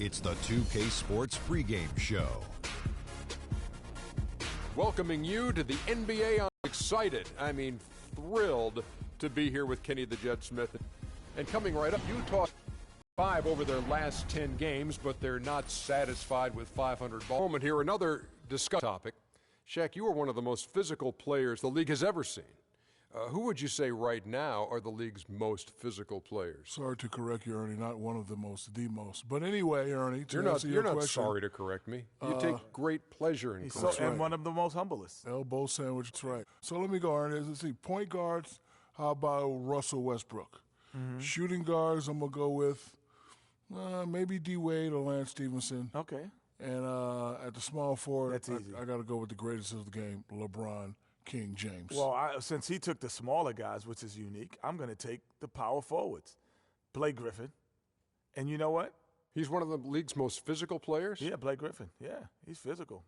It's the 2K Sports pregame show. Welcoming you to the NBA. I'm excited, thrilled to be here with Kenny the Jet Smith. And coming right up, Utah 5 over their last 10 games, but they're not satisfied with 500 ball. Moment here, another discussion topic. Shaq, you are one of the most physical players the league has ever seen. Who would you say right now are the league's most physical players? Sorry to correct you, Ernie. Not one of the most, the most. But anyway, Ernie, you're not sorry to correct me. You take great pleasure in correcting. And one of the most humblest. Elbow sandwich, that's right. So let me go, Ernie. Let's see. Point guards, how about Russell Westbrook? Mm-hmm. Shooting guards, I'm going to go with maybe D. Wade or Lance Stevenson. Okay. And at the small forward, that's easy. I got to go with the greatest of the game, LeBron King James. Well, since he took the smaller guys, which is unique, I'm going to take the power forwards. Blake Griffin. And you know what? He's one of the league's most physical players? Yeah, Blake Griffin. Yeah, he's physical.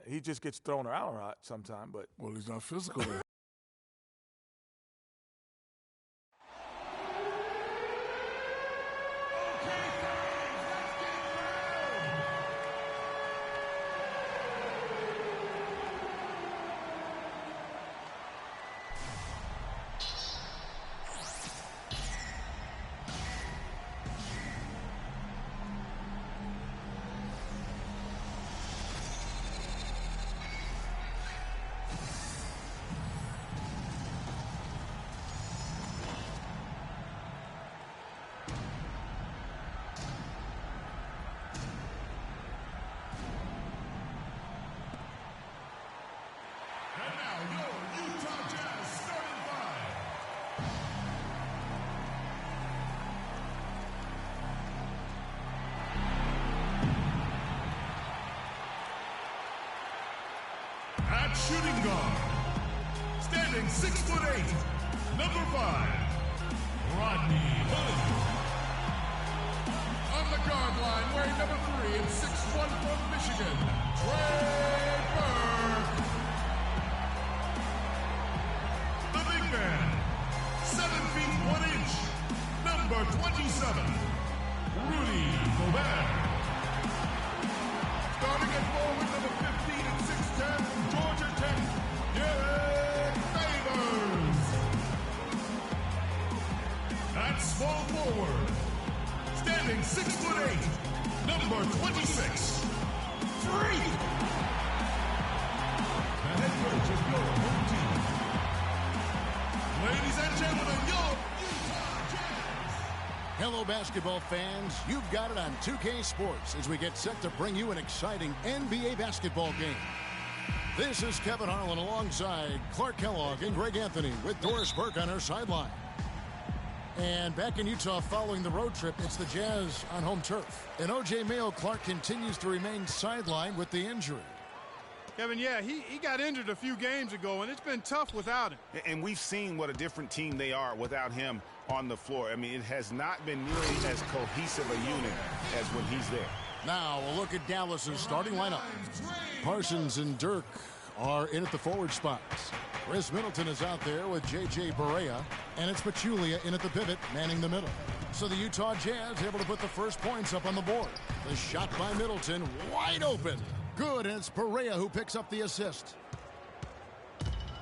He just gets thrown around a lot sometimes, but. Well, he's not physical then. At shooting guard, standing 6'8", number 5, Rodney Hood. On the guard line, wearing number 3 and 6'1" from Michigan, Trey Burke. The big man, 7 feet 1 inch, number 27, Rudy Gobert. Starting at forward, number 15 and 6'10", Georgia Tech, Derek Favors. At small forward, standing 6'8", number 26, Freak. The head coach of your home team. Ladies and gentlemen, your Utah Jazz. Hello, basketball fans. You've got it on 2K Sports as we get set to bring you an exciting NBA basketball game. This is Kevin Harlan alongside Clark Kellogg and Greg Anthony with Doris Burke on our sideline. And back in Utah following the road trip, it's the Jazz on home turf. And O.J. Mayo Clark continues to remain sidelined with the injury. Kevin, yeah, he got injured a few games ago, and it's been tough without him. And we've seen what a different team they are without him on the floor. I mean, it has not been nearly as cohesive a unit as when he's there. Now a look at Dallas's starting lineup. Parsons and Dirk are in at the forward spots. Chris Middleton is out there with J.J. Barea, and it's Pachulia in at the pivot, manning the middle. So the Utah Jazz able to put the first points up on the board. The shot by Middleton, wide open. Good, and it's Barea who picks up the assist.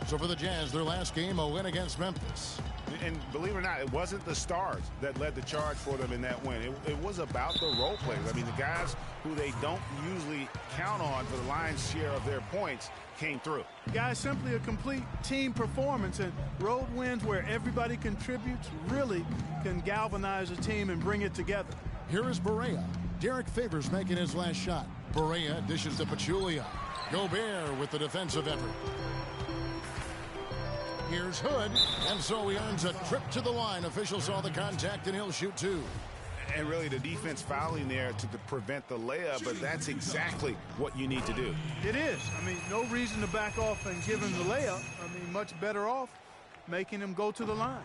So for the Jazz, their last game, a win against Memphis. And believe it or not, it wasn't the stars that led the charge for them in that win. It was about the role players. I mean, the guys who they don't usually count on for the lion's share of their points came through. Guys, simply a complete team performance, and road wins where everybody contributes really can galvanize a team and bring it together. Here is Barea. Derek Favors making his last shot. Barea dishes to Pachulia. Gobert with the defensive effort. Here's Hood, and so he earns a trip to the line. Officials saw the contact, and he'll shoot two. And really the defense fouling there to prevent the layup, but that's exactly what you need to do. It is. I mean, no reason to back off and give him the layup. I mean, much better off making him go to the line.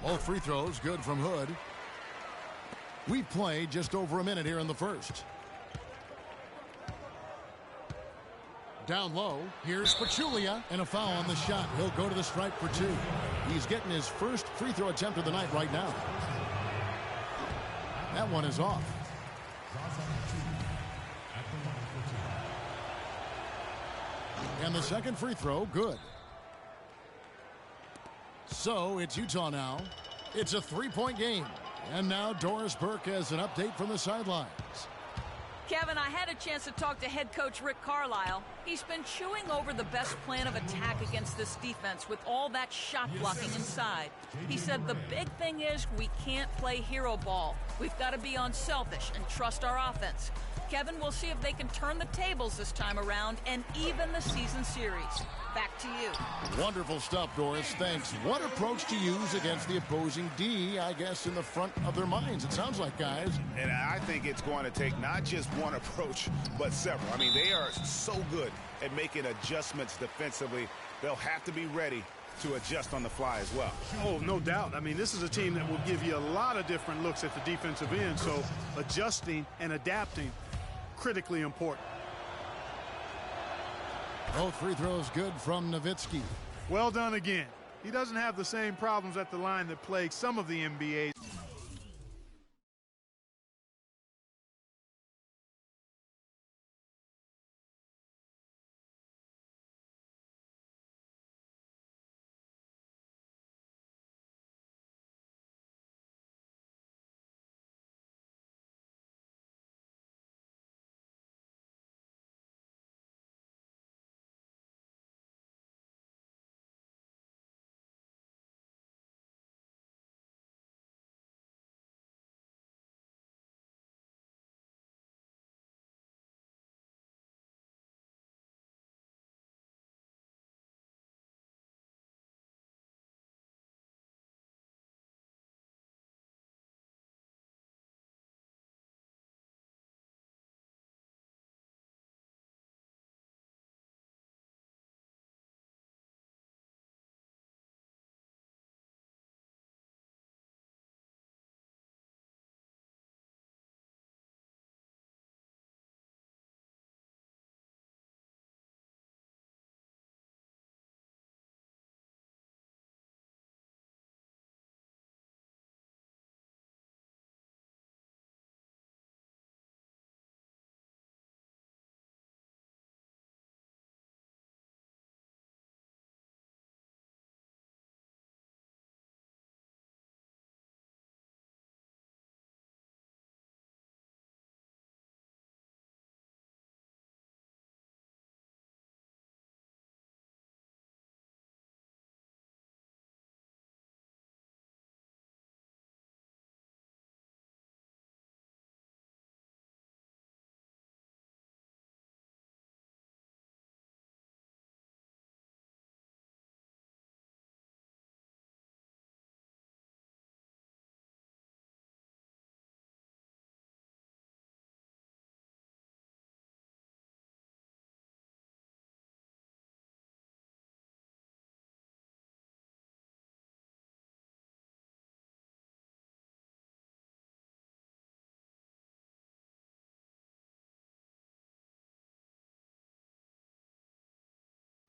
Both free throws good from Hood. We've played just over a minute here in the first. Down low, here's Pachulia, and a foul on the shot. He'll go to the stripe for two. He's getting his first free throw attempt of the night right now. That one is off. And the second free throw, good. So it's Utah now. It's a three-point game. And now Doris Burke has an update from the sidelines. Kevin, I had a chance to talk to head coach Rick Carlisle. He's been chewing over the best plan of attack against this defense with all that shot blocking inside. He said the big thing is we can't play hero ball. We've got to be unselfish and trust our offense. Kevin, we'll see if they can turn the tables this time around and even the season series. Back to you. Wonderful stuff, Doris. Thanks. What approach to use against the opposing D, I guess, in the front of their minds, it sounds like, guys. And I think it's going to take not just one approach, but several. I mean, they are so good at making adjustments defensively. They'll have to be ready to adjust on the fly as well. Oh, no doubt. I mean, this is a team that will give you a lot of different looks at the defensive end, so adjusting and adapting, critically important. Both free throws good from Nowitzki. Well done again. He doesn't have the same problems at the line that plague some of the NBA.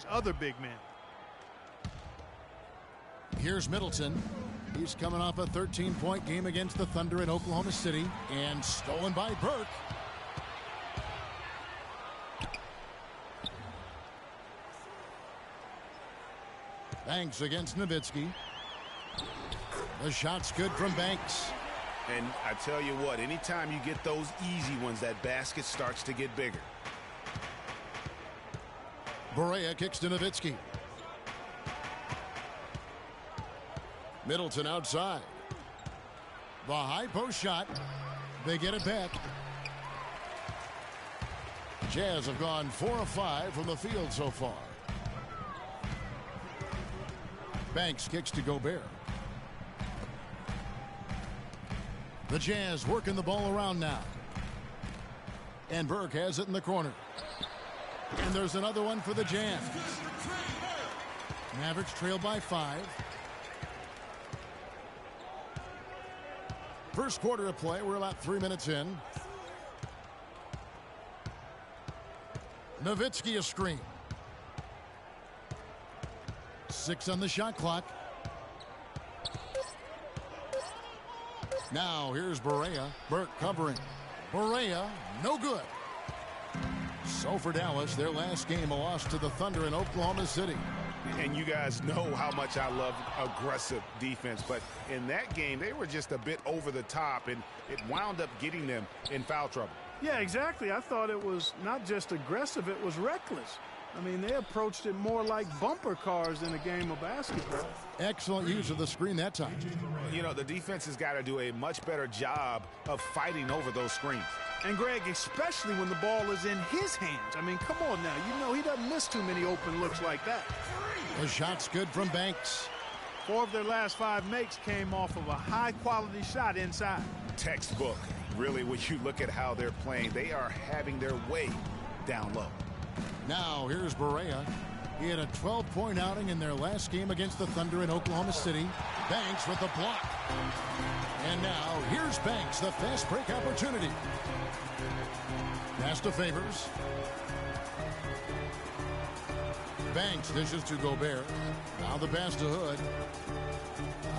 Other big men. Here's Middleton. He's coming off a 13-point game against the Thunder in Oklahoma City, and stolen by Burke. Banks against Nowitzki. The shot's good from Banks. And I tell you what, anytime you get those easy ones, that basket starts to get bigger. Barea kicks to Nowitzki. Middleton outside. The high post shot. They get it back. Jazz have gone 4 of 5 from the field so far. Banks kicks to Gobert. The Jazz working the ball around now. And Burke has it in the corner. And there's another one for the Jazz. Mavericks trail by 5. First quarter of play. We're about 3 minutes in. Nowitzki a screen. 6 on the shot clock. Now here's Barea. Burke covering. Barea, no good. So for Dallas, their last game, a loss to the Thunder in Oklahoma City. And you guys know how much I love aggressive defense, but in that game, they were just a bit over the top, and it wound up getting them in foul trouble. Yeah, exactly. I thought it was not just aggressive, it was reckless. I mean, they approached it more like bumper cars in a game of basketball. Excellent use of the screen that time. You know, the defense has got to do a much better job of fighting over those screens. And, Greg, especially when the ball is in his hands. I mean, come on now. You know he doesn't miss too many open looks like that. The shot's good from Banks. 4 of their last 5 makes came off of a high-quality shot inside. Textbook. Really, when you look at how they're playing, they are having their way down low. Now, here's Barea. He had a 12-point outing in their last game against the Thunder in Oklahoma City. Banks with the block. And now, here's Banks, the fast break opportunity. Pass to Favors. Banks dishes to Gobert. Now the pass to Hood.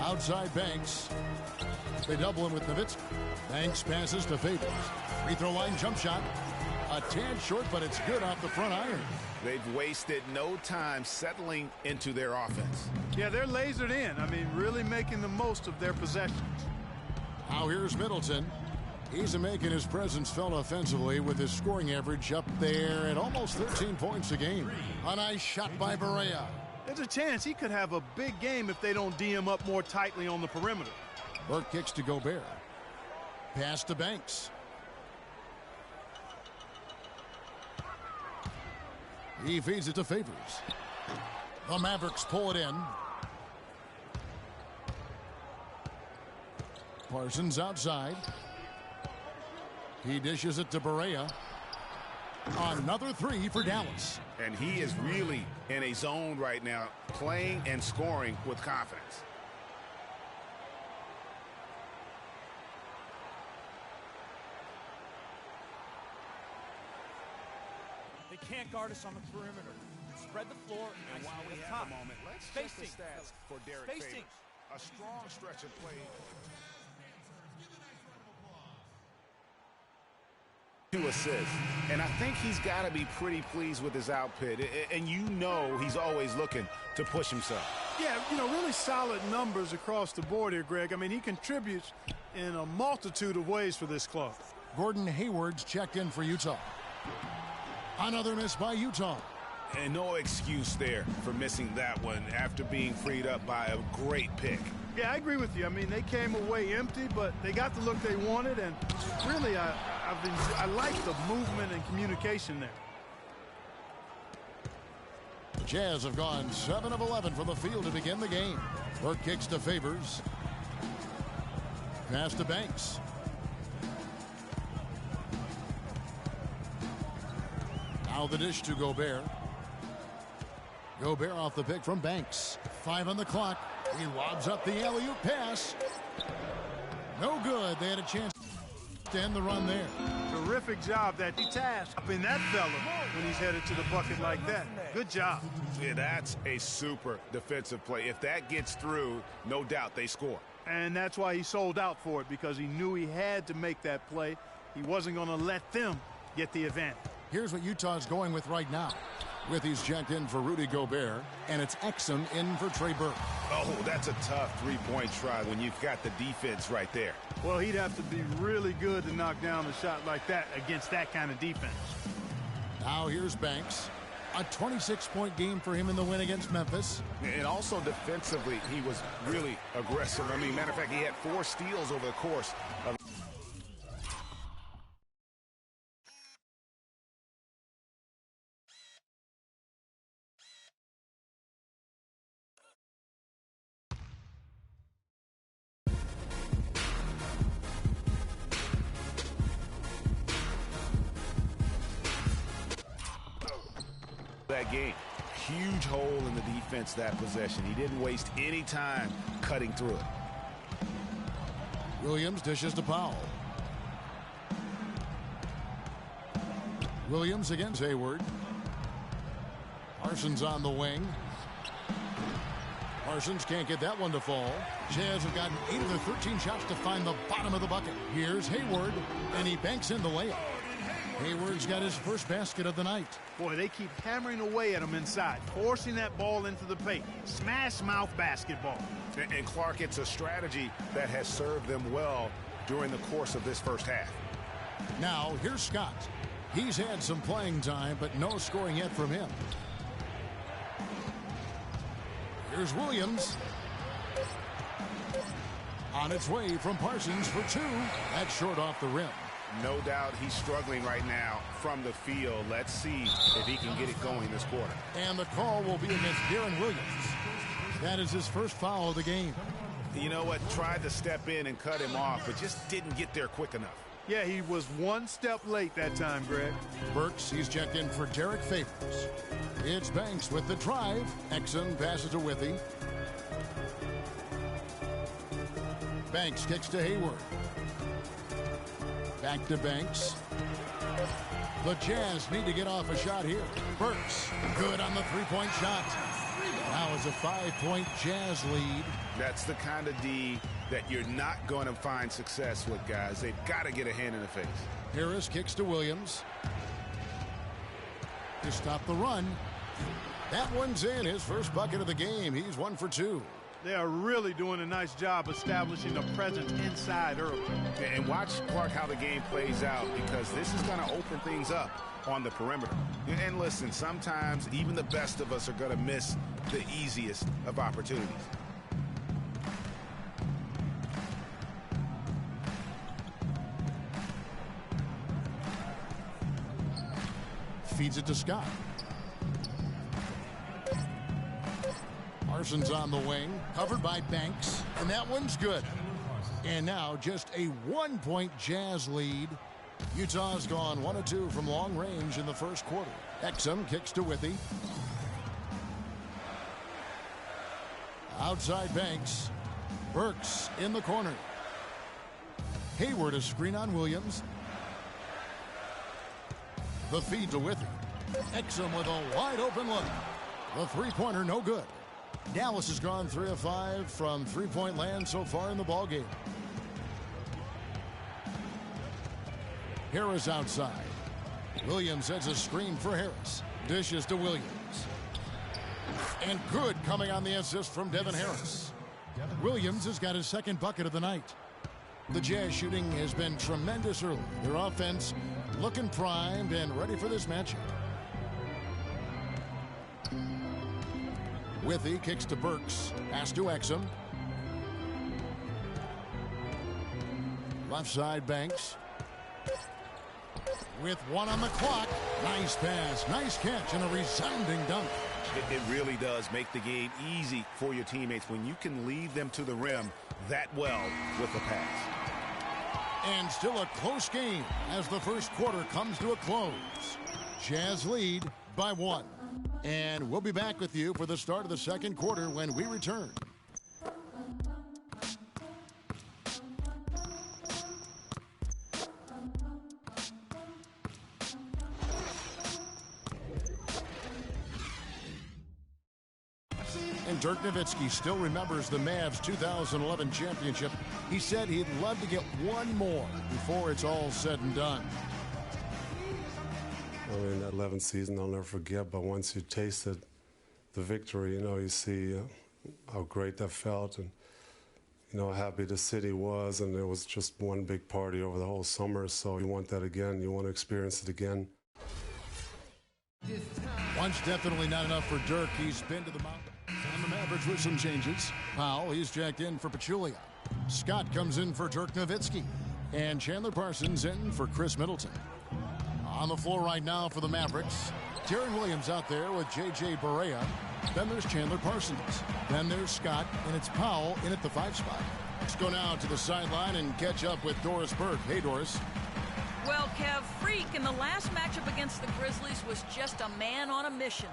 Outside Banks. They double him with Nowitzki. Banks passes to Favors. Free throw line jump shot. A tad short, but it's good off the front iron. They've wasted no time settling into their offense. Yeah, they're lasered in. I mean, really making the most of their possessions. Now here's Middleton. He's making his presence felt offensively with his scoring average up there at almost 13 points a game. A nice shot by Barea. There's a chance he could have a big game if they don't D him up more tightly on the perimeter. Burke kicks to Gobert. Pass to Banks. He feeds it to Favors. The Mavericks pull it in. Parsons outside. He dishes it to Barea. Another 3 for Dallas. And he is really in a zone right now, playing and scoring with confidence. They can't guard us on the perimeter. Spread the floor. And while we have a moment, let's check the stats for Derek Favors. A strong stretch of play. 2 assists. And I think he's got to be pretty pleased with his output. And you know he's always looking to push himself. Yeah, you know, really solid numbers across the board here, Greg. I mean, he contributes in a multitude of ways for this club. Gordon Hayward's checked in for Utah. Another miss by Utah. And no excuse there for missing that one after being freed up by a great pick. Yeah, I agree with you. I mean, they came away empty, but they got the look they wanted, and really, I like the movement and communication there. The Jazz have gone 7 of 11 from the field to begin the game. Burke kicks to Favors. Pass to Banks. Now the dish to Gobert. Gobert off the pick from Banks. 5 on the clock. He lobs up the alley-oop pass. No good. They had a chance to end the run there. Terrific job that he tasked up in that fella when he's headed to the bucket like that. Good job. Yeah, that's a super defensive play. If that gets through, no doubt they score. And that's why he sold out for it, because he knew he had to make that play. He wasn't going to let them get the advantage. Here's what Utah's going with right now. Withey's checked in for Rudy Gobert, and it's Exum in for Trey Burke. Oh, that's a tough three-point try when you've got the defense right there. Well, he'd have to be really good to knock down a shot like that against that kind of defense. Now here's Banks. A 26-point game for him in the win against Memphis. And also defensively, he was really aggressive. I mean, matter of fact, he had 4 steals over the course of... that game. Huge hole in the defense that possession. He didn't waste any time cutting through it. Williams dishes to Powell. Williams against Hayward. Parsons on the wing. Parsons can't get that one to fall. Jazz have gotten 8 of their 13 shots to find the bottom of the bucket. Here's Hayward, and he banks in the layup. Hayward's got his first basket of the night. Boy, they keep hammering away at him inside, forcing that ball into the paint. Smash mouth basketball. And Clark, it's a strategy that has served them well during the course of this first half. Now, here's Scott. He's had some playing time, but no scoring yet from him. Here's Williams. On its way from Parsons for 2. That's short off the rim. No doubt he's struggling right now from the field. Let's see if he can get it going this quarter. And the call will be against Deron Williams. That is his first foul of the game. You know what? Tried to step in and cut him off, but just didn't get there quick enough. Yeah, he was one step late that time, Greg. Burks, he's checked in for Derek Favors. It's Banks with the drive. Exum passes to Withy. Banks kicks to Hayward. Back to Banks. The Jazz need to get off a shot here. Burks, good on the three-point shot. Now it's a 5-point Jazz lead. That's the kind of D that you're not going to find success with, guys. They've got to get a hand in the face. Harris kicks to Williams. To stop the run. That one's in. His first bucket of the game. He's 1 for 2. They are really doing a nice job establishing a presence inside early. And watch, Clark, how the game plays out, because this is going to open things up on the perimeter. And listen, sometimes even the best of us are going to miss the easiest of opportunities. Feeds it to Scott. Parsons on the wing, covered by Banks, and that one's good. And now just a 1-point Jazz lead. Utah's gone 1 of 2 from long range in the first quarter. Exum kicks to Withy. Outside Banks. Burks in the corner. Hayward a screen on Williams. The feed to Withy. Exum with a wide open look. The three-pointer no good. Dallas has gone 3 of 5 from three-point land so far in the ballgame. Harris outside. Williams sets a screen for Harris. Dishes to Williams. And good coming on the assist from Devin Harris. Williams has got his second bucket of the night. The Jazz shooting has been tremendous early. Their offense looking primed and ready for this matchup. Withy kicks to Burks. Pass to Exum. Left side Banks. With 1 on the clock. Nice pass, nice catch, and a resounding dunk. It really does make the game easy for your teammates when you can lead them to the rim that well with the pass. And still a close game as the first quarter comes to a close. Jazz lead by 1. And we'll be back with you for the start of the second quarter when we return. And Dirk Nowitzki still remembers the Mavs 2011 championship. He said he'd love to get one more before it's all said and done. I mean, that 11th season I'll never forget, but once you tasted the victory, you know, you see how great that felt and, you know, how happy the city was, and it was just one big party over the whole summer, so you want that again. You want to experience it again. Once definitely not enough for Dirk. He's been to the mountain. And the Mavericks with some changes. Powell, he's jacked in for Pachulia. Scott comes in for Dirk Nowitzki. And Chandler Parsons in for Chris Middleton. On the floor right now for the Mavericks, Deron Williams out there with J.J. Barea. Then there's Chandler Parsons. Then there's Scott, and it's Powell in at the 5 spot. Let's go now to the sideline and catch up with Doris Burke. Hey, Doris. Well, Kev, Freak in the last matchup against the Grizzlies was just a man on a mission.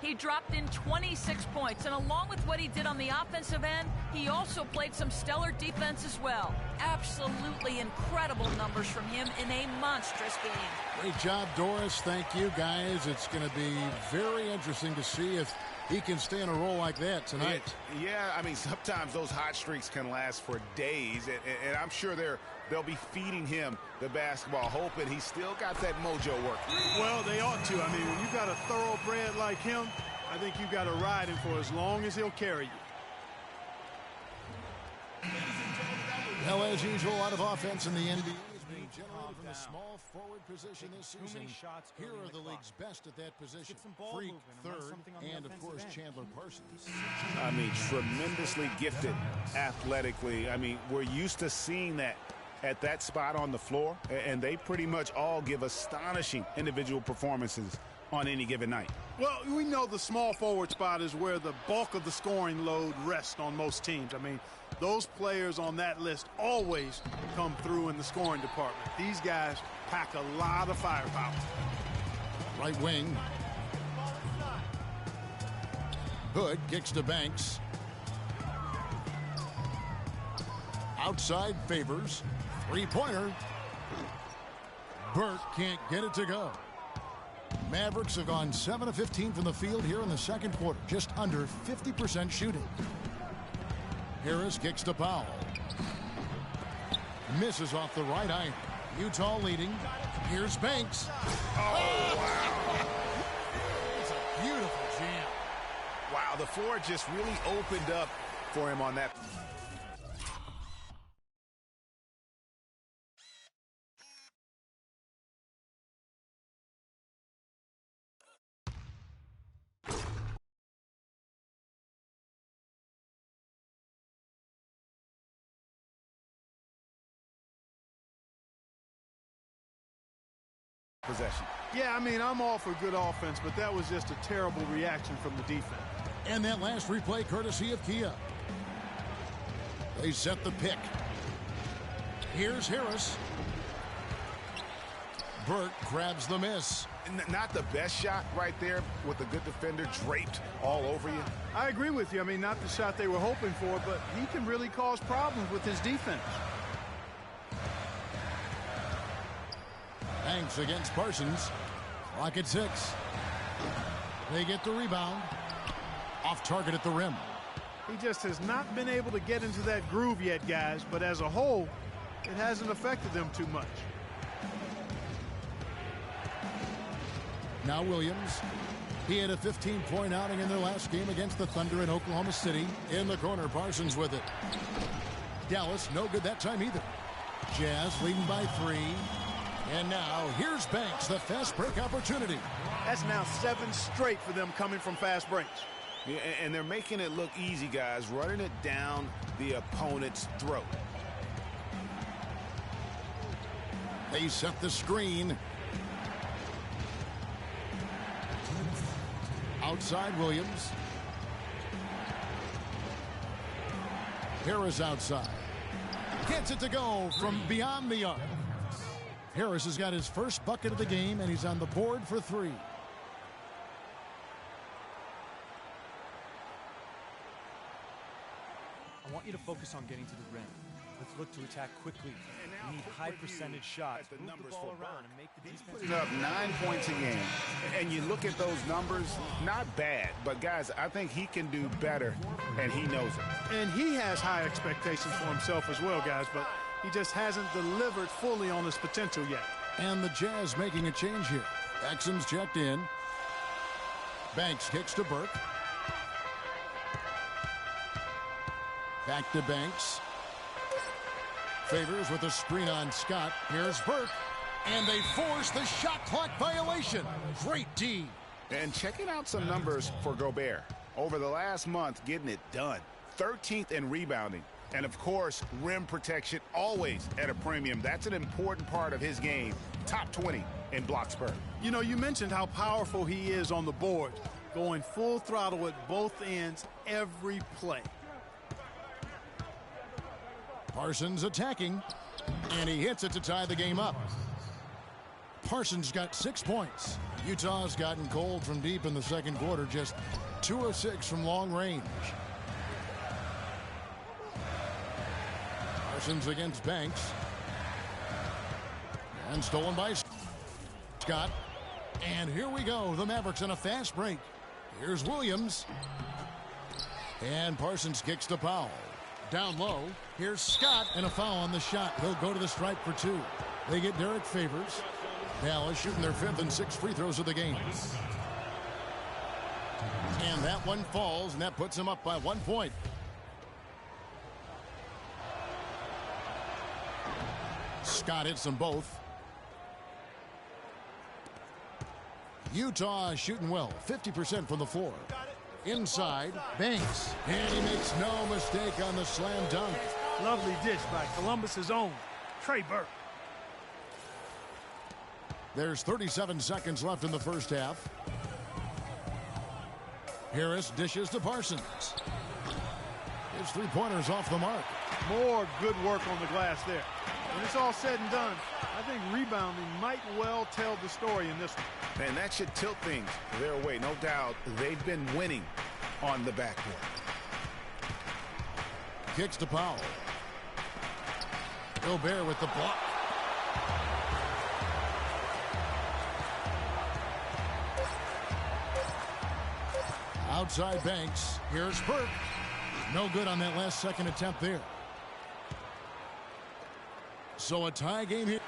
He dropped in 26 points, and along with what he did on the offensive end, he also played some stellar defense as well. Absolutely incredible numbers from him in a monstrous game. Great job, Doris. Thank you, guys. It's going to be very interesting to see if he can stay in a roll like that tonight. Yeah, I mean, sometimes those hot streaks can last for days, and I'm sure they'll be feeding him the basketball, hoping he's still got that mojo working. Well, they ought to. I mean, when you got a thoroughbred like him, I think you got to ride him for as long as he'll carry you. Now, as usual, a lot of offense in the NBA is being generated from the small forward position this season. Here are the league's best at that position. Freak, third, and, of course, Chandler Parsons. I mean, tremendously gifted athletically. I mean, we're used to seeing that at that spot on the floor, and they pretty much all give astonishing individual performances on any given night. Well, we know the small forward spot is where the bulk of the scoring load rests on most teams. I mean, those players on that list always come through in the scoring department. These guys pack a lot of firepower. Right wing. Hood kicks to Banks. Outside Favors. Three-pointer. Burke can't get it to go. Mavericks have gone 7 of 15 from the field here in the second quarter. Just under 50% shooting. Harris kicks to Powell. Misses off the right iron. Utah leading. Here's Banks. Oh, wow. It's a beautiful jam. Wow, the floor just really opened up for him on that. Possession. Yeah, I mean, I'm all for good offense, but that was just a terrible reaction from the defense. And that last replay courtesy of Kia. They set the pick. Here's Harris. Burke grabs the miss. Not the best shot right there with a good defender draped all over you. I agree with you. I mean, not the shot they were hoping for, but he can really cause problems with his defense. Banks against Parsons. Clock at 6. They get the rebound. Off target at the rim. He just has not been able to get into that groove yet, guys, but as a whole, it hasn't affected them too much. Now Williams. He had a 15-point outing in their last game against the Thunder in Oklahoma City. In the corner, Parsons with it. Dallas, no good that time either. Jazz leading by 3. And now, here's Banks, the fast break opportunity. That's now 7 straight for them coming from fast breaks. Yeah, and they're making it look easy, guys, running it down the opponent's throat. They set the screen. Outside Williams. Harris outside. Gets it to go from beyond the arc. Harris has got his first bucket of the game, and he's on the board for 3. I want you to focus on getting to the rim. Let's look to attack quickly. We need high percentage shots. Move the ball around and make the defense. Putting up 9 points a game. And you look at those numbers, not bad. But, guys, I think he can do better, and he knows it. And he has high expectations for himself as well, guys, but he just hasn't delivered fully on his potential yet. And the Jazz making a change here. Exum's checked in. Banks kicks to Burke. Back to Banks. Favors with a screen on Scott. Here's Burke. And they force the shot clock violation. Great D. And checking out some numbers for Gobert. Over the last month, getting it done. 13th in rebounding. And, of course, rim protection always at a premium. That's an important part of his game. Top 20 in block spurt. You know, you mentioned how powerful he is on the board, going full throttle at both ends every play. Parsons attacking, and he hits it to tie the game up. Parsons got 6 points. Utah's gotten cold from deep in the second quarter, just 2 of 6 from long range. Parsons against Banks. And stolen by Scott. And here we go. The Mavericks in a fast break. Here's Williams. And Parsons kicks to Powell. Down low, here's Scott, and a foul on the shot. He'll go to the stripe for 2. They get Derek Favors. Dallas shooting their 5th and 6th free throws of the game. And that one falls, and that puts him up by 1 point. Scott hits them both. Utah shooting well, 50% from the floor. Inside, Banks, and he makes no mistake on the slam dunk. Lovely dish by Columbus's own Trey Burke. There's 37 seconds left in the first half. Harris dishes to Parsons. His three-pointers off the mark. More good work on the glass there. When it's all said and done, I think rebounding might well tell the story in this one. And that should tilt things their way. No doubt they've been winning on the backboard. Kicks to Powell. Gobert with the block. Outside Banks. Here's Burke. No good on that last second attempt there. So a tie game here.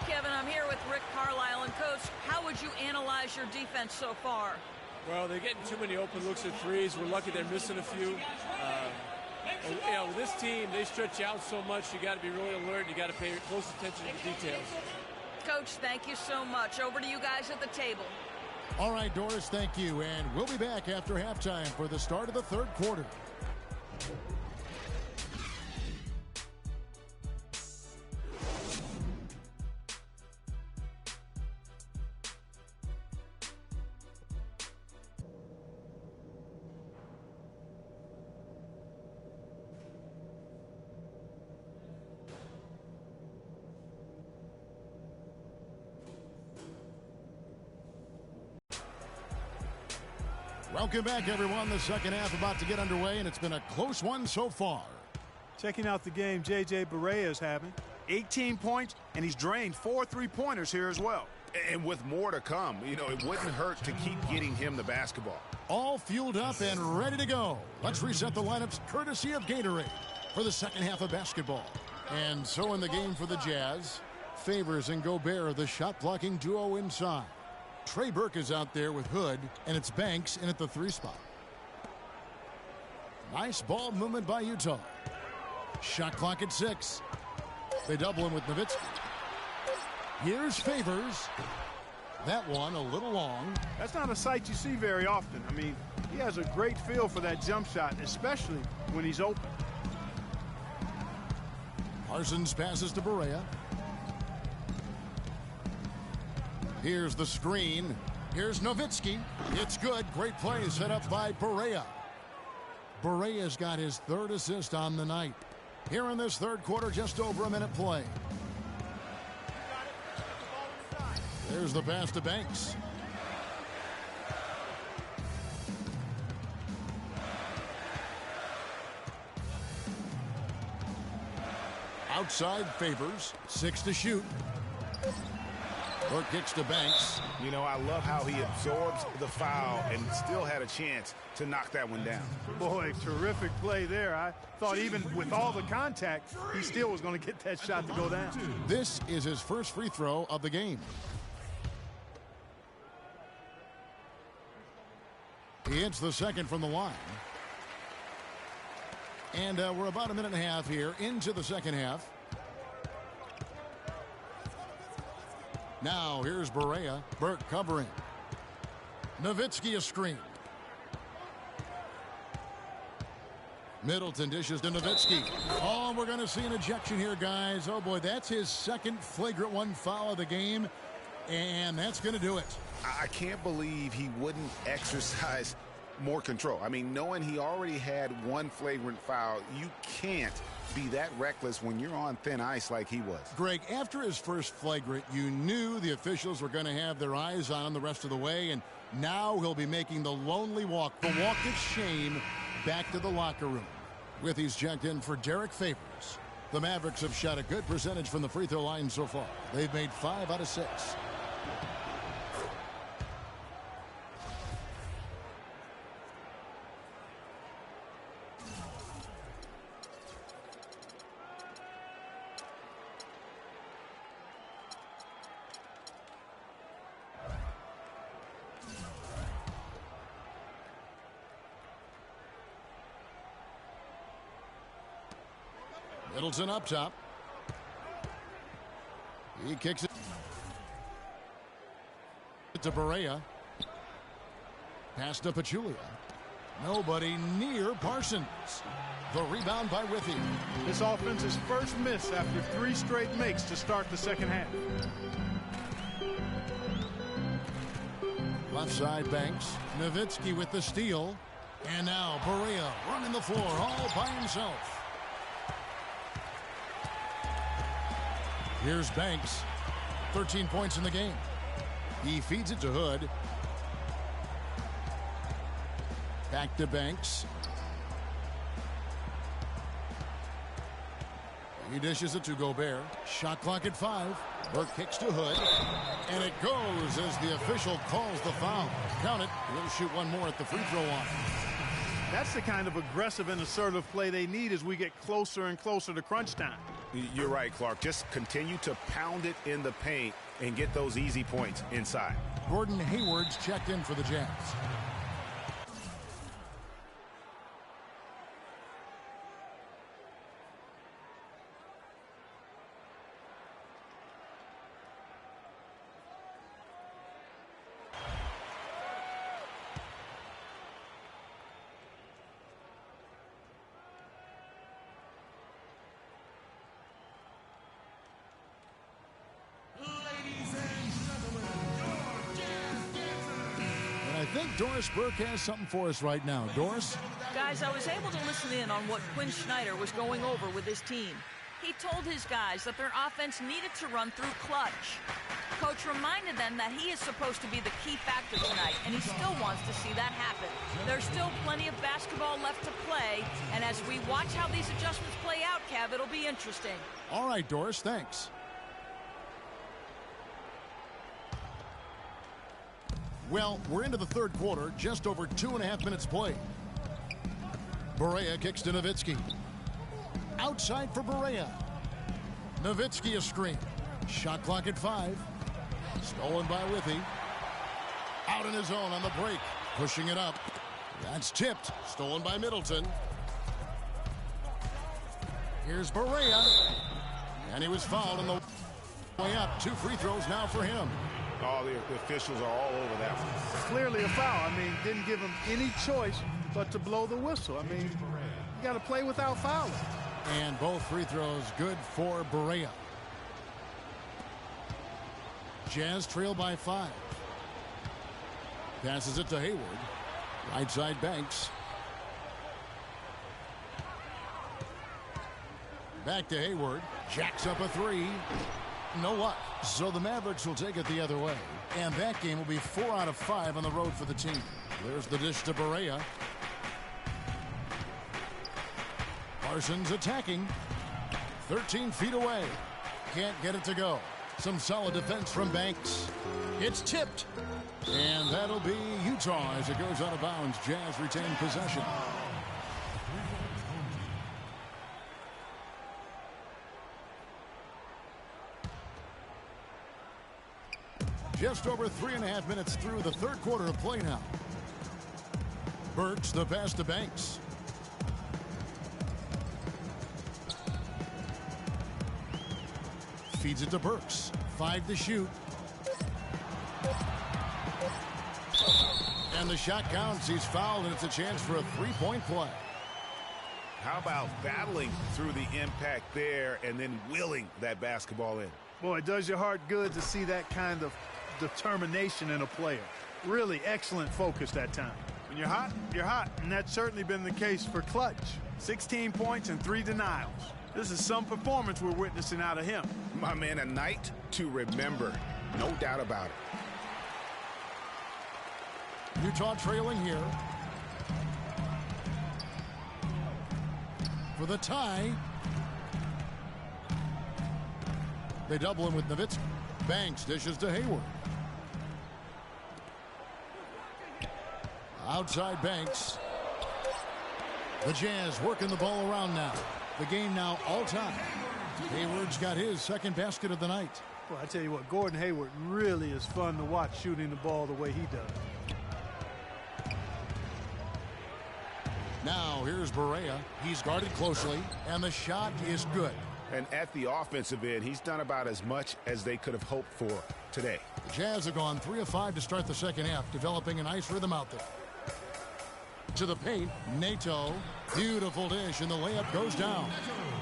Kevin, I'm here with Rick Carlisle. And, Coach, how would you analyze your defense so far? Well, they're getting too many open looks at threes. We're lucky they're missing a few. You know, with this team, they stretch out so much. You got to be really alert. You got to pay close attention to the details. Coach, thank you so much. Over to you guys at the table. All right, Doris, thank you. And we'll be back after halftime for the start of the third quarter. Welcome back, everyone. The second half about to get underway, and it's been a close one so far. Checking out the game J.J. Barea is having. 18 points, and he's drained 4 3-pointers here as well. And with more to come, you know, it wouldn't hurt to keep getting him the basketball. All fueled up and ready to go. Let's reset the lineups courtesy of Gatorade for the second half of basketball. And so in the game for the Jazz, Favors and Gobert, the shot-blocking duo inside. Trey Burke is out there with Hood, and it's Banks in at the 3 spot. Nice ball movement by Utah. Shot clock at 6. They double him with Nowitzki. Here's Favors. That one a little long. That's not a sight you see very often. I mean, he has a great feel for that jump shot, especially when he's open. Parsons passes to Barea. Here's the screen. Here's Nowitzki. It's good. Great play set up by Barea. Barea's got his 3rd assist on the night. Here in this third quarter, just over a minute play. There's the pass to Banks. Outside Favors. 6 to shoot. Burke kicks to Banks. You know, I love how he absorbs the foul and still had a chance to knock that one down. Boy, terrific play there. I thought even with all the contact, he still was going to get that shot to go down. This is his first free throw of the game. He hits the second from the line. And we're about a minute and a half here into the second half. Now here's Barea. Burke covering. Nowitzki a screen. Middleton dishes to Nowitzki. Oh, we're going to see an ejection here, guys. Oh, boy, that's his second flagrant one foul of the game. And that's going to do it. I can't believe he wouldn't exercise more control. I mean, knowing he already had one flagrant foul, you can't be that reckless when you're on thin ice like he was. Greg, after his first flagrant, you knew the officials were going to have their eyes on him the rest of the way, and now he'll be making the lonely walk, the walk of shame, back to the locker room. With he's checked in for Derek Favors. The Mavericks have shot a good percentage from the free throw line so far. They've made 5 out of 6. Middleton up top. He kicks it to Barea. Pass to Pachulia. Nobody near Parsons. The rebound by Withy. This offense's first miss after 3 straight makes to start the second half. Left side Banks. Nowitzki with the steal. And now Barea running the floor all by himself. Here's Banks. 13 points in the game. He feeds it to Hood. Back to Banks. He dishes it to Gobert. Shot clock at 5. Burke kicks to Hood. And it goes as the official calls the foul. Count it. He'll shoot one more at the free throw line. That's the kind of aggressive and assertive play they need as we get closer and closer to crunch time. You're right, Clark. Just continue to pound it in the paint and get those easy points inside. Gordon Hayward's checked in for the Jazz. I think Doris Burke has something for us right now. Doris? Guys, I was able to listen in on what Quinn Snyder was going over with his team. He told his guys that their offense needed to run through clutch. Coach reminded them that he is supposed to be the key factor tonight, and he still wants to see that happen. There's still plenty of basketball left to play, and as we watch how these adjustments play out, Kev, it'll be interesting. All right, Doris, thanks. Well, we're into the third quarter, just over 2.5 minutes played. Barea kicks to Nowitzki. Outside for Barea. Nowitzki a screen. Shot clock at 5. Stolen by Withy. Out in his own on the break. Pushing it up. That's tipped. Stolen by Middleton. Here's Barea. And he was fouled on the way up. 2 free throws now for him. Oh, the officials are all over that one. Clearly a foul. I mean, didn't give him any choice but to blow the whistle. I mean, you got to play without fouling. And both free throws good for Barea. Jazz trail by 5. Passes it to Hayward. Right side Banks. Back to Hayward. Jacks up a 3. No luck. So the Mavericks will take it the other way. And that game will be 4 out of 5 on the road for the team. There's the dish to Barea. Parsons attacking. 13 feet away. Can't get it to go. Some solid defense from Banks. It's tipped. And that'll be Utah as it goes out of bounds. Jazz retain possession. Just over 3.5 minutes through the third quarter of play now. Burks the pass to Banks. Feeds it to Burks. 5 to shoot. And the shot counts. He's fouled, and it's a chance for a 3-point play. How about battling through the impact there and then willing that basketball in? Boy, it does your heart good to see that kind of determination in a player. Really excellent focus that time. When you're hot, you're hot, and that's certainly been the case for Clutch. 16 points and 3 denials. This is some performance we're witnessing out of him. My man, a night to remember. No doubt about it. Utah trailing here. For the tie. They double him with Nowitzki. Banks dishes to Hayward. Outside Banks. The Jazz working the ball around now. The game now all time. Hayward's got his second basket of the night. Well, I tell you what, Gordon Hayward really is fun to watch shooting the ball the way he does. Now here's Barea. He's guarded closely, and the shot is good. And at the offensive end, he's done about as much as they could have hoped for today. The Jazz have gone 3 of 5 to start the second half, developing a nice rhythm out there. To the paint, Nato. Beautiful dish, and the layup goes down.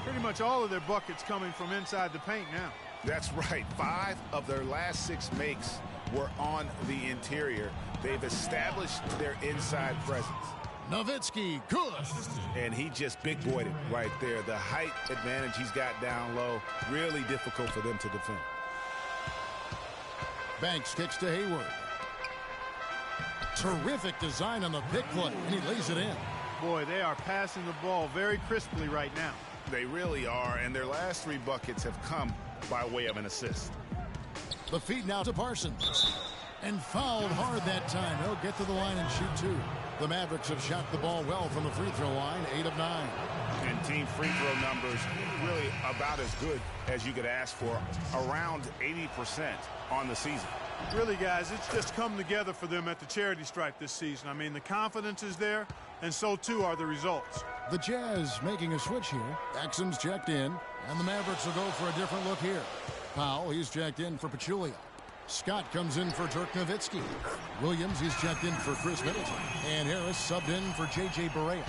Pretty much all of their buckets coming from inside the paint now. That's right. 5 of their last 6 makes were on the interior. They've established their inside presence. Nowitzki, good. And he just big-boyed it right there. The height advantage he's got down low, really difficult for them to defend. Banks kicks to Hayward. Terrific design on the pick play, and he lays it in. Boy, they are passing the ball very crisply right now. They really are, and their last 3 buckets have come by way of an assist. The feed now to Parsons. And fouled hard that time. He'll get to the line and shoot 2. The Mavericks have shot the ball well from the free throw line, 8 of 9. And team free throw numbers really about as good as you could ask for, around 80% on the season. Really, guys, it's just come together for them at the charity stripe this season. I mean, the confidence is there, and so too are the results. The Jazz making a switch here. Exum's checked in, and the Mavericks will go for a different look here. Powell, he's checked in for Pachulia. Scott comes in for Dirk Nowitzki. Williams, he's checked in for Chris Middleton. And Harris subbed in for J.J. Barea.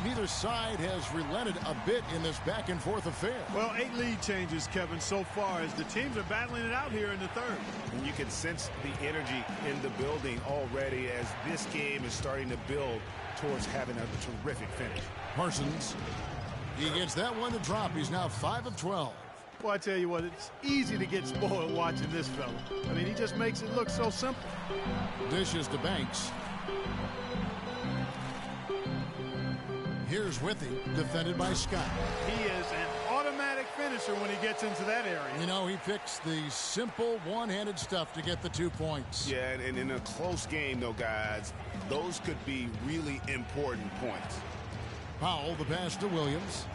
Neither side has relented a bit in this back-and-forth affair. Well, 8 lead changes, Kevin, so far as the teams are battling it out here in the third. And you can sense the energy in the building already as this game is starting to build towards having a terrific finish. Parsons, he gets that one to drop. He's now 5 of 12. Well, I tell you what, it's easy to get spoiled watching this fella. I mean, he just makes it look so simple. Dishes to Banks. Here's Withy, defended by Scott. He is an automatic finisher when he gets into that area. You know, he picks the simple one-handed stuff to get the 2 points. Yeah, and in a close game, though, guys, those could be really important points. Powell, the pass to Williams.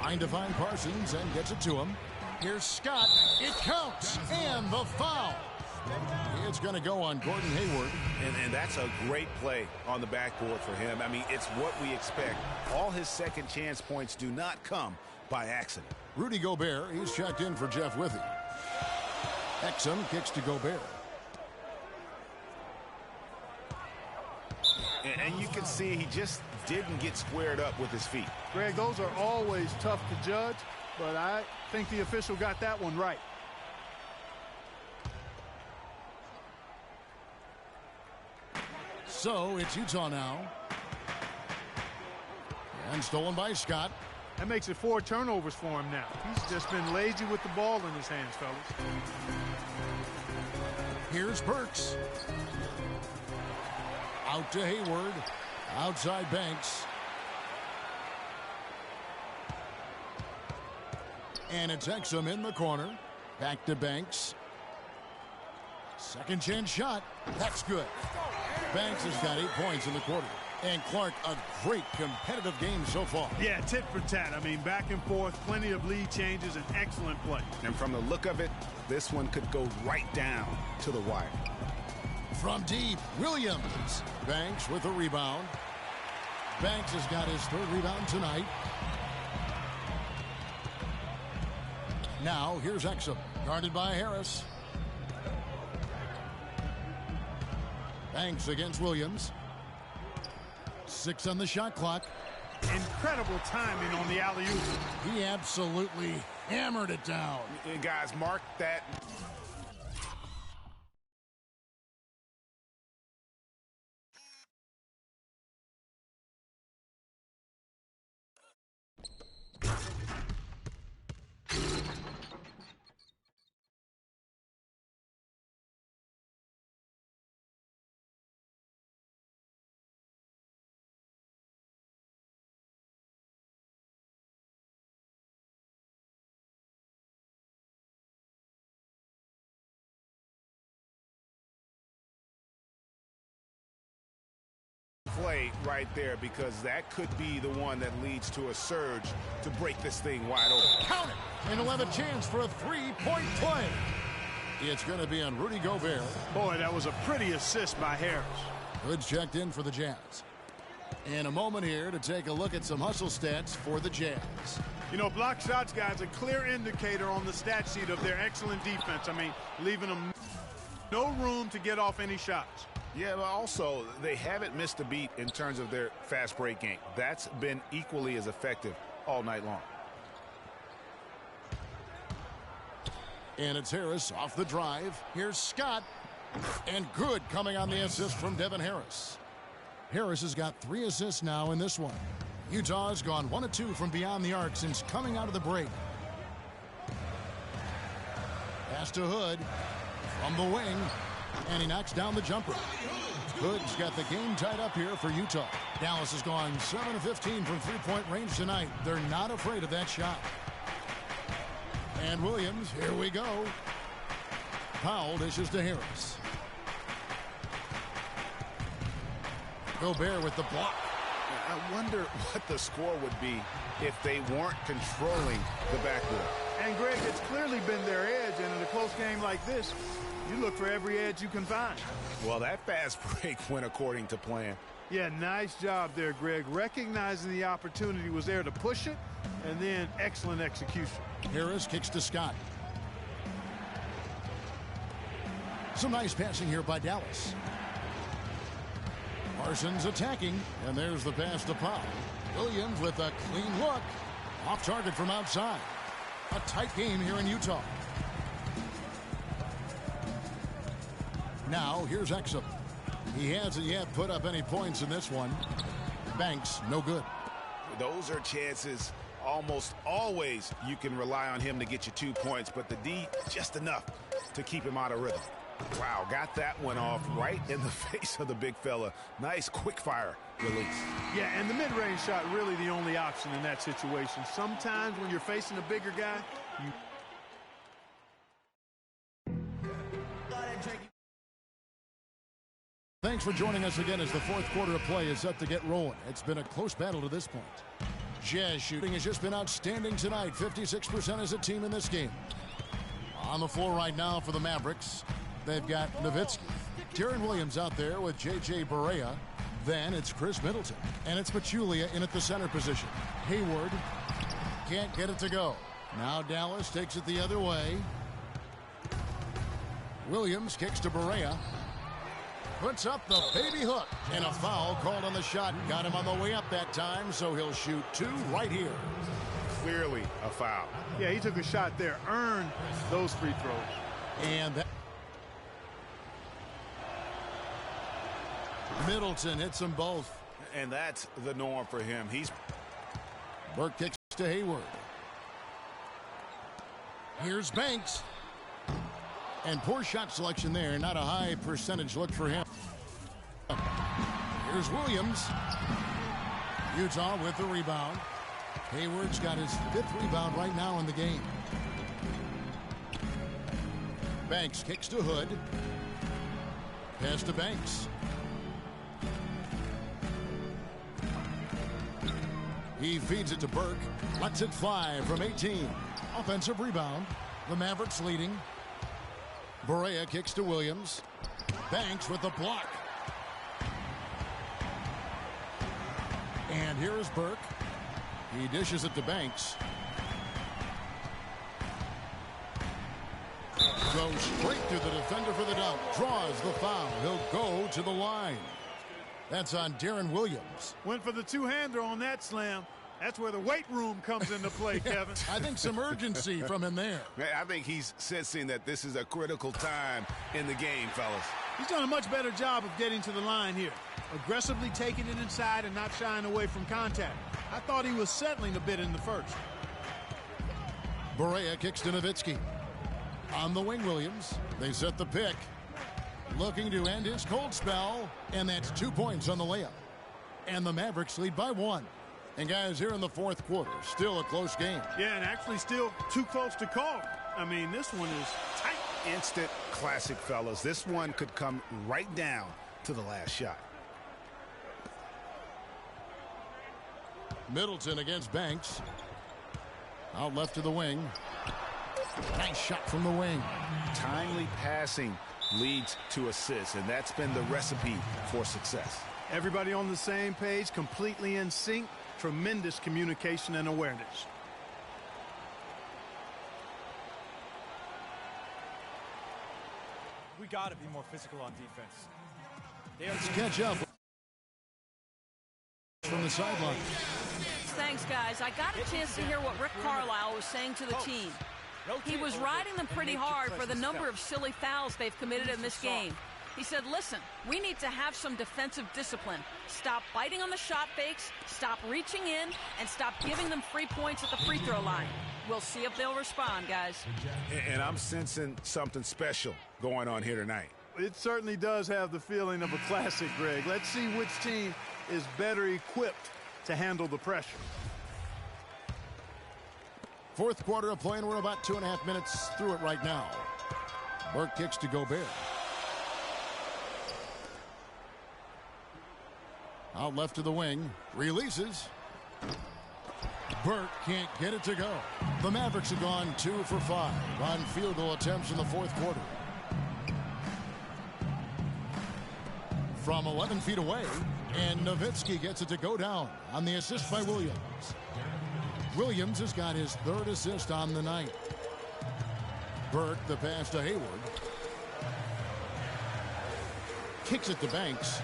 Trying to find Parsons and gets it to him. Here's Scott. It counts. And the foul. It's going to go on Gordon Hayward. And that's a great play on the backboard for him. I mean, it's what we expect. All his second chance points do not come by accident. Rudy Gobert, he's checked in for Jeff Withy. Exum kicks to Gobert. And you can see he just didn't get squared up with his feet. Greg, those are always tough to judge, but I think the official got that one right. So it's Utah now. And stolen by Scott. That makes it 4 turnovers for him now. He's just been lazy with the ball in his hands, fellas. Here's Burks. Out to Hayward. Outside Banks. And it's Exum in the corner. Back to Banks. Second chance shot. That's good. Banks has got 8 points in the quarter. And Clark, a great competitive game so far. Yeah, tit for tat. I mean, back and forth, plenty of lead changes, and excellent play. And from the look of it, this one could go right down to the wire. From deep, Williams. Banks with a rebound. Banks has got his 3rd rebound tonight. Now, here's Exum, guarded by Harris. Banks against Williams. 6 on the shot clock. Incredible timing on the alley-oop. He absolutely hammered it down. And guys, mark that. Play right there, because that could be the one that leads to a surge to break this thing wide open. Count it! And he'll have a chance for a 3-point play. It's going to be on Rudy Gobert. Boy, that was a pretty assist by Harris. Hood's checked in for the Jazz. And a moment here to take a look at some hustle stats for the Jazz. You know, block shots, guys, a clear indicator on the stat sheet of their excellent defense. I mean, leaving them no room to get off any shots. Yeah, but also they haven't missed a beat in terms of their fast break game. That's been equally as effective all night long. And it's Harris off the drive. Here's Scott. And good coming on the assist from Devin Harris. Harris has got 3 assists now in this one. Utah's gone 1 of 2 from beyond the arc since coming out of the break. Pass to Hood from the wing. And he knocks down the jumper. Hood's got the game tied up here for Utah. Dallas has gone 7 of 15 from three-point range tonight. They're not afraid of that shot. And Williams, here we go. Powell dishes to Harris. Gobert with the block. I wonder what the score would be if they weren't controlling the backboard. And, Greg, it's clearly been their edge, and in a close game like this, you look for every edge you can find. Well, that fast break went according to plan. Yeah, nice job there, Greg. Recognizing the opportunity was there to push it, and then excellent execution. Harris kicks to Scott. Some nice passing here by Dallas. Parsons attacking, and there's the pass to Powell. Williams with a clean look. Off target from outside. A tight game here in Utah. Now, here's Exum. He hasn't yet put up any points in this one. Banks, no good. Those are chances almost always you can rely on him to get you 2 points, but the D, just enough to keep him out of rhythm. Wow, got that one off right in the face of the big fella. Nice quick fire release. Yeah, and the mid-range shot really the only option in that situation. Sometimes when you're facing a bigger guy, you... Thanks for joining us again as the fourth quarter of play is set to get rolling. It's been a close battle to this point. Jazz shooting has just been outstanding tonight. 56% as a team in this game. On the floor right now for the Mavericks, they've got Nowitzki. Deron Williams out there with J.J. Barea. Then it's Chris Middleton. And it's Pachulia in at the center position. Hayward can't get it to go. Now Dallas takes it the other way. Williams kicks to Barea. Puts up the baby hook. And a foul called on the shot. Got him on the way up that time, so he'll shoot 2 right here. Clearly a foul. Yeah, he took a shot there. Earned those free throws. And that Middleton hits them both. And that's the norm for him. Burke kicks to Hayward. Here's Banks. And poor shot selection there. Not a high percentage look for him. Here's Williams. Utah with the rebound. Hayward's got his 5th rebound right now in the game. Banks kicks to Hood. Pass to Banks. He feeds it to Burke. Lets it fly from 18. Offensive rebound. The Mavericks leading. Barea kicks to Williams. Banks with the block. And here is Burke. He dishes it to Banks. Goes straight to the defender for the dunk. Draws the foul. He'll go to the line. That's on Deron Williams. Went for the two-hander on that slam. That's where the weight room comes into play, Kevin. I think some urgency from him there. Man, I think he's sensing that this is a critical time in the game, fellas. He's done a much better job of getting to the line here. Aggressively taking it inside and not shying away from contact. I thought he was settling a bit in the first. Barea kicks to Nowitzki. On the wing, Williams. They set the pick. Looking to end his cold spell. And that's 2 points on the layup. And the Mavericks lead by 1. And guys, here in the fourth quarter, still a close game. Yeah, and actually still too close to call. I mean, this one is tight. Instant classic, fellas. This one could come right down to the last shot. Middleton against Banks. Out left to the wing. Nice shot from the wing. Timely passing leads to assists, and that's been the recipe for success. Everybody on the same page, completely in sync, tremendous communication and awareness. We got to be more physical on defense. Let's catch up from the sideline. Thanks, guys. I got a chance to hear what Rick Carlisle was saying to the team. He was riding them pretty hard for the number of silly fouls they've committed in this game. He said, listen, we need to have some defensive discipline. Stop biting on the shot fakes, stop reaching in, and stop giving them free points at the free throw line. We'll see if they'll respond, guys. And I'm sensing something special going on here tonight. It certainly does have the feeling of a classic, Greg. Let's see which team is better equipped to handle the pressure. Fourth quarter of play, and we're about 2.5 minutes through it right now. Burke kicks to Gobert. Out left to the wing. Releases. Burke can't get it to go. The Mavericks have gone 2 for 5 on field goal attempts in the fourth quarter. From 11 feet away, and Nowitzki gets it to go down on the assist by Williams. Williams has got his 3rd assist on the night. Burke, the pass to Hayward. Kicks it to Banks.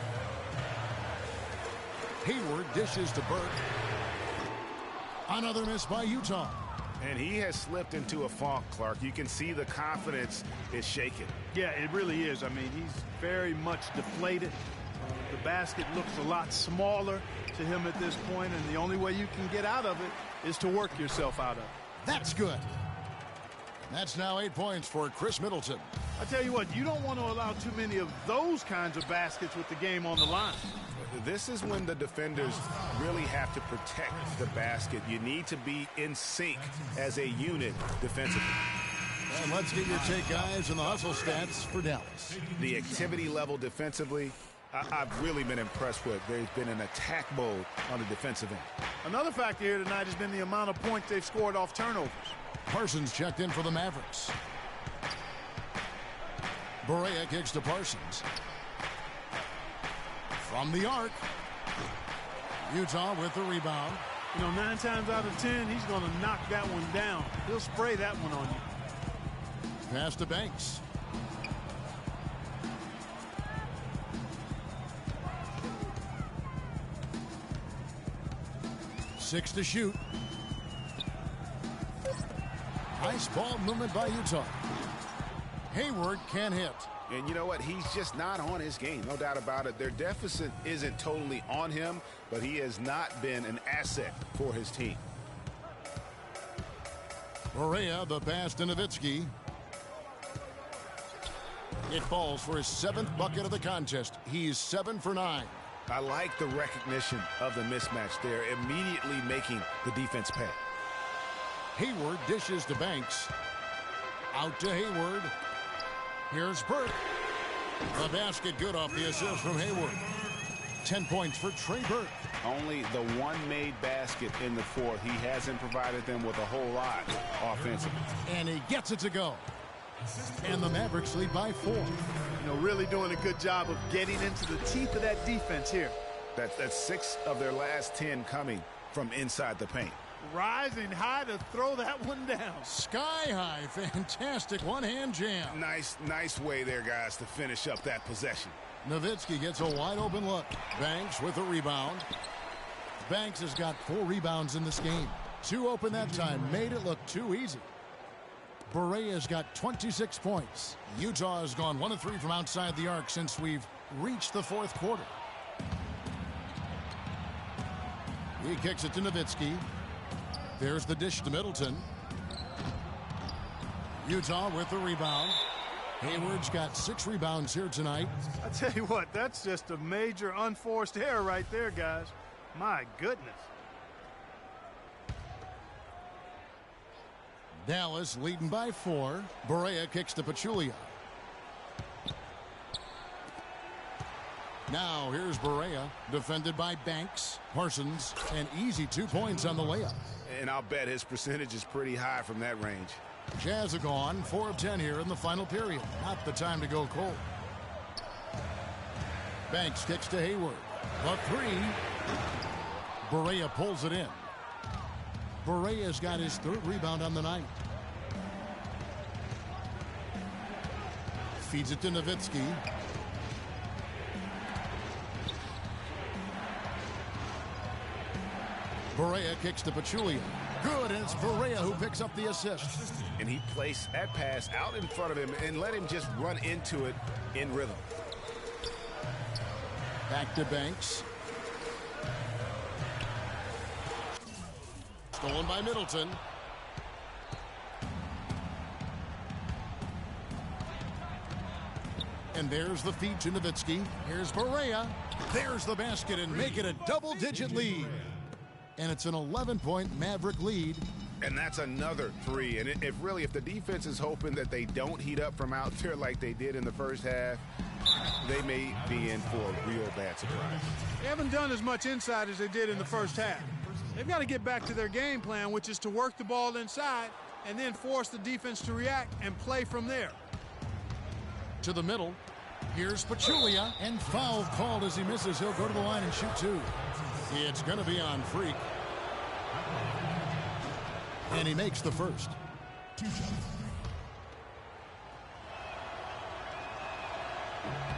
Hayward dishes to Burke. Another miss by Utah. And he has slipped into a funk, Clark. You can see the confidence is shaken. Yeah, it really is. I mean, he's very much deflated. The basket looks a lot smaller to him at this point, and the only way you can get out of it is to work yourself out of it. That's good. That's now 8 points for Chris Middleton. I tell you what, you don't want to allow too many of those kinds of baskets with the game on the line. This is when the defenders really have to protect the basket. You need to be in sync as a unit defensively. And let's get your take, guys, on the hustle stats for Dallas. The activity level defensively, I've really been impressed with. There's been an attack mode on the defensive end. Another factor here tonight has been the amount of points they've scored off turnovers. Parsons checked in for the Mavericks. Barea kicks to Parsons. From the arc. Utah with the rebound. You know, 9 times out of 10, he's going to knock that one down. He'll spray that one on you. Pass to Banks. Six to shoot. Nice ball movement by Utah. Hayward can't hit. And you know what? He's just not on his game. No doubt about it. Their deficit isn't totally on him, but he has not been an asset for his team. Barea, the pass to Nowitzki. It falls for his 7th bucket of the contest. He's 7 for 9. I like the recognition of the mismatch there, immediately making the defense pay. Hayward dishes to Banks. Out to Hayward. Here's Burke. The basket good off the assist from Hayward. 10 points for Trey Burke. Only the one made basket in the fourth. He hasn't provided them with a whole lot offensively. And he gets it to go. And the Mavericks lead by 4. You know, really doing a good job of getting into the teeth of that defense here. That's 6 of their last 10 coming from inside the paint. Rising high to throw that one down. Sky high. Fantastic one-hand jam. Nice way there, guys, to finish up that possession. Nowitzki gets a wide-open look. Banks with a rebound. Banks has got 4 rebounds in this game. 2 open that time. Made it look too easy. Barea's got 26 points. Utah has gone 1 of 3 from outside the arc since we've reached the fourth quarter. He kicks it to Nowitzki. There's the dish to Middleton. Utah with the rebound. Hayward's got 6 rebounds here tonight. I tell you what, that's just a major unforced error right there, guys. My goodness. Dallas leading by 4. Barea kicks to Pachulia. Now here's Barea, defended by Banks. Parsons, an easy 2 points on the layup. And I'll bet his percentage is pretty high from that range. Jazz are gone, 4 of 10 here in the final period. Not the time to go cold. Banks kicks to Hayward. The three. Barea pulls it in. Barea's got his 3rd rebound on the night. Feeds it to Nowitzki. Barea kicks to Pachulia. Good, and it's Barea who picks up the assist. And he placed that pass out in front of him and let him just run into it in rhythm. Back to Banks. Stolen by Middleton. And there's the feed to Nowitzki. Here's Barea. There's the basket and make it a double-digit lead. And it's an 11-point Maverick lead. And that's another 3. And if the defense is hoping that they don't heat up from out there like they did in the first half, they may be in for a real bad surprise. They haven't done as much inside as they did in the first half. They've got to get back to their game plan, which is to work the ball inside and then force the defense to react and play from there. To the middle. Here's Pachulia, and foul called as he misses. He'll go to the line and shoot 2. It's going to be on Freak. And he makes the first.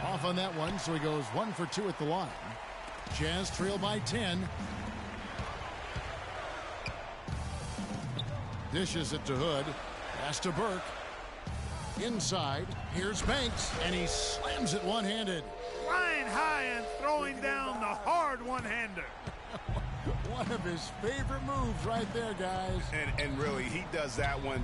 Off on that one, so he goes 1 for 2 at the line. Jazz trail by 10. Dishes it to Hood. Pass to Burke. Inside, here's Banks, and he slams it one-handed. Flying high and throwing down the hard one-hander. One of his favorite moves right there, guys. And really, he does that one.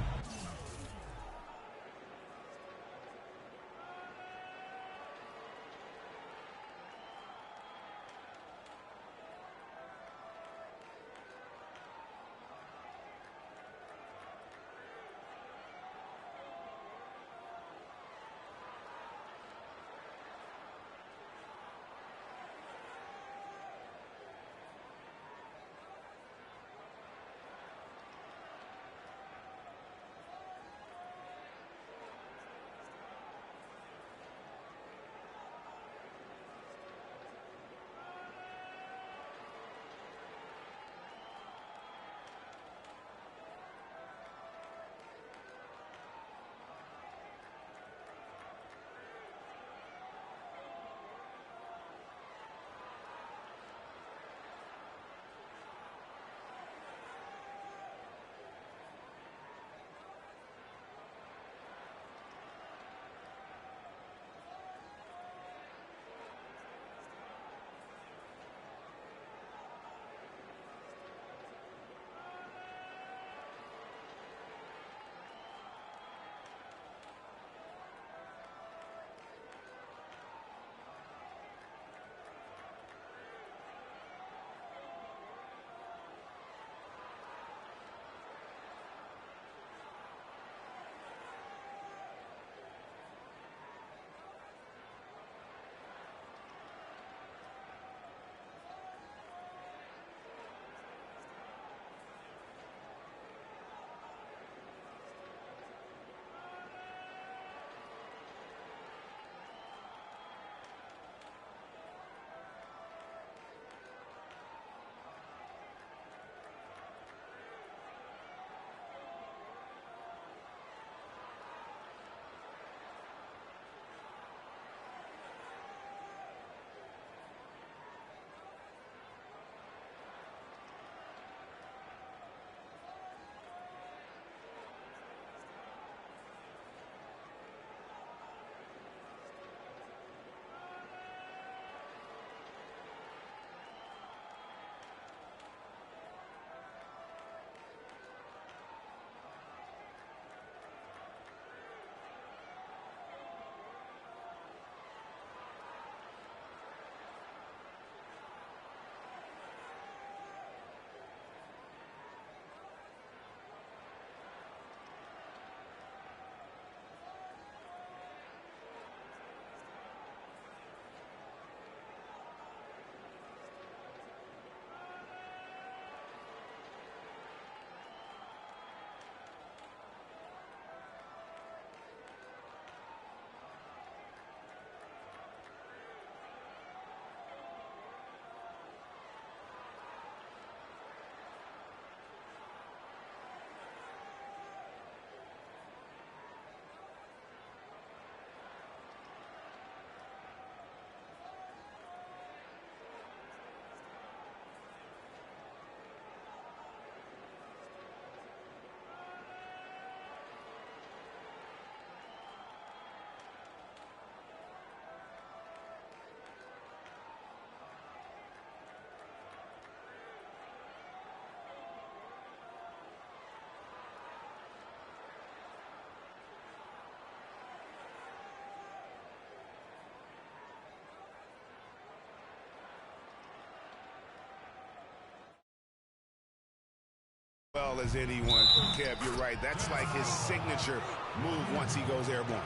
well as anyone. Kev, you're right. That's like his signature move once he goes airborne.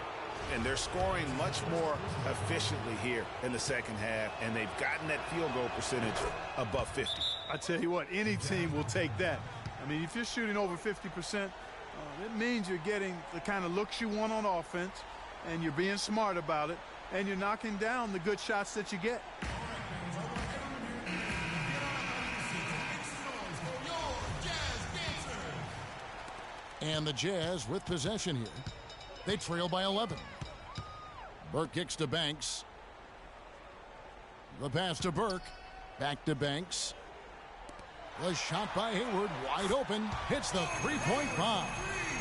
And they're scoring much more efficiently here in the second half, and they've gotten that field goal percentage above 50. I tell you what, any team will take that. I mean, if you're shooting over 50%, it means you're getting the kind of looks you want on offense, and you're being smart about it, and you're knocking down the good shots that you get. And the Jazz with possession here. They trail by 11. Burke kicks to Banks. The pass to Burke. Back to Banks. The shot by Hayward, wide open, hits the three-point bomb.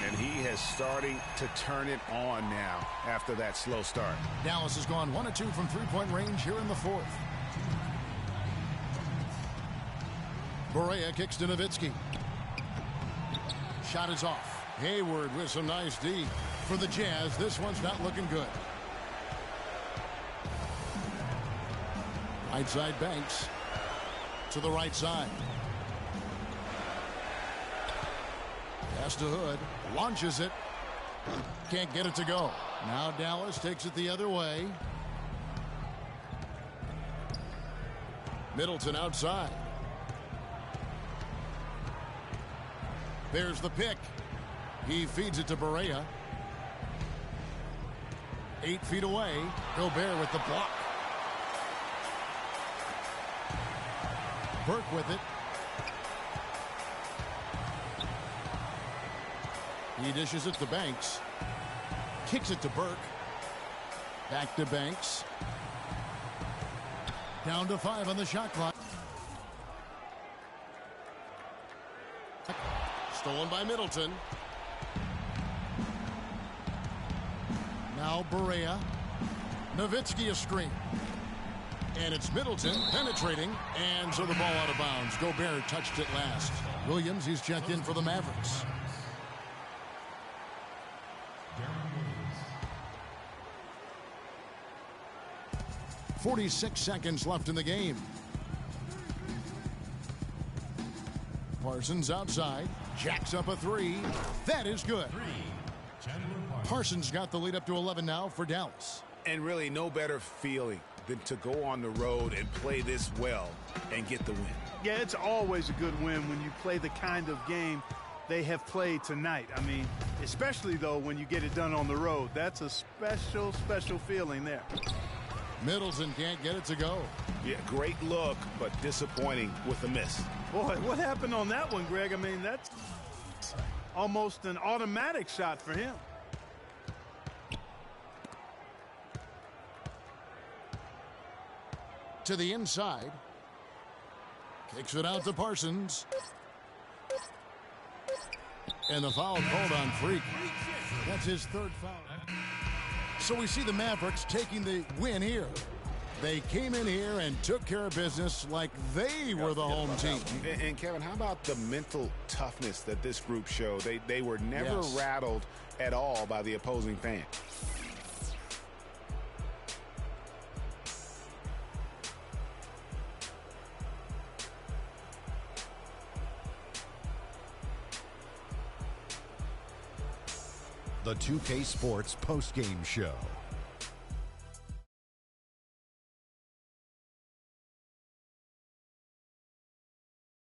And he has starting to turn it on now after that slow start. Dallas has gone 1 of 2 from three-point range here in the fourth. Barea kicks to Nowitzki. Shot is off. Hayward with some nice D. For the Jazz, this one's not looking good. Right side Banks. To the right side. Pass to Hood. Launches it. Can't get it to go. Now Dallas takes it the other way. Middleton outside. There's the pick. He feeds it to Barea. 8 feet away. Gobert with the block. Burke with it. He dishes it to Banks. Kicks it to Burke. Back to Banks. Down to 5 on the shot clock. Stolen by Middleton. Now Barea. Nowitzki a screen. And it's Middleton penetrating. And so the ball out of bounds. Gobert touched it last. Williams, he's checked in for the Mavericks. 46 seconds left in the game. Parsons outside. Jacks up a 3. That is good. Parsons got the lead up to 11 now for Dallas. And really no better feeling than to go on the road and play this well and get the win. Yeah, it's always a good win when you play the kind of game they have played tonight. I mean, especially, though, when you get it done on the road. That's a special, special feeling there. Middleton can't get it to go. Yeah, great look, but disappointing with the miss. Boy, what happened on that one, Greg? I mean, that's almost an automatic shot for him. To the inside. Kicks it out to Parsons. And the foul called on Freak. That's his 3rd foul. So we see the Mavericks taking the win here. They came in here and took care of business like they were the home team. And Kevin, how about the mental toughness that this group showed? They were never rattled at all by the opposing fan. The 2K Sports postgame show.